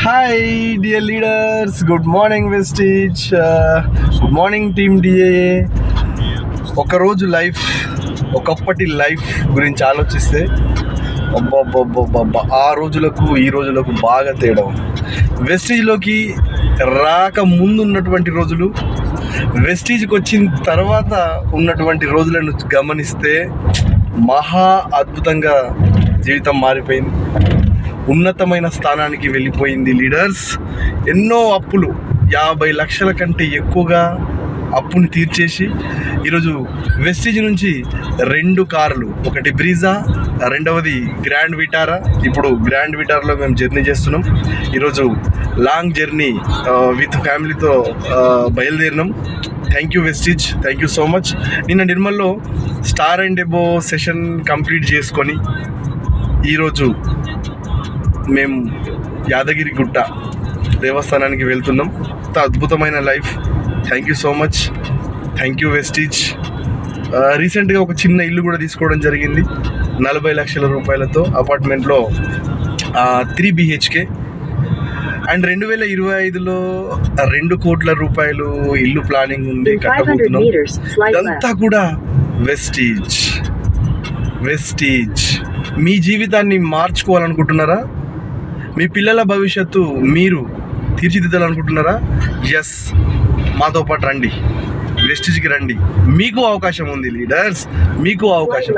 Hi dear leaders, good morning vestiges, good morning team DA. ఒకరోజు life, ఒకప్పటి life గురించి ఆలోచిస్తే అబ్బా ఆ రోజులకు ఈ రోజులకు బాగా తేడా ఉంది. వెస్టీజ్లోకి రాక ముందు ఉన్నటువంటి రోజులు, వెస్టీజ్కి వచ్చిన తర్వాత ఉన్నటువంటి రోజులను గమనిస్తే మహా అద్భుతంగా జీవితం మారిపోయింది, ఉన్నతమైన స్థానానికి వెళ్ళిపోయింది. లీడర్స్ ఎన్నో అప్పులు, 50 లక్షల కంటే ఎక్కువగా అప్పుని తీర్చేసి ఈరోజు వెస్టీజ్ నుంచి 2 కార్లు, ఒకటి బ్రీజా, రెండవది గ్రాండ్ విటారా. ఇప్పుడు గ్రాండ్ విటారాలో మేము జర్నీ చేస్తున్నాం. ఈరోజు లాంగ్ జర్నీ విత్ ఫ్యామిలీతో బయలుదేరినాం. Thank you Vestige, thank you so much. నిన్న నిర్మల్లో star and above session complete చేసుకొని ఈరోజు మేము యాదగిరి గుట్ట దేవస్థానానికి వెళ్తున్నాం. ఇంత అద్భుతమైన life. Thank you so much, thank you Vestige. రీసెంట్గా ఒక చిన్న ఇల్లు కూడా తీసుకోవడం జరిగింది 40 లక్షల రూపాయలతో అపార్ట్మెంట్లో, 3 BHK. అండ్ 2025లో 2 కోట్ల రూపాయలు ఇల్లు ప్లానింగ్ ఉంది, కట్టబోతున్నాం. ఇదంతా కూడా వెస్టీజ్. వెస్టీజ్. మీ జీవితాన్ని మార్చుకోవాలనుకుంటున్నారా? మీ పిల్లల భవిష్యత్తు మీరు తీర్చిదిద్దాలనుకుంటున్నారా? ఎస్, మాతో పాటు రండి, వెస్టీజ్కి రండి. మీకు అవకాశం ఉంది లీడర్స్, మీకు అవకాశం.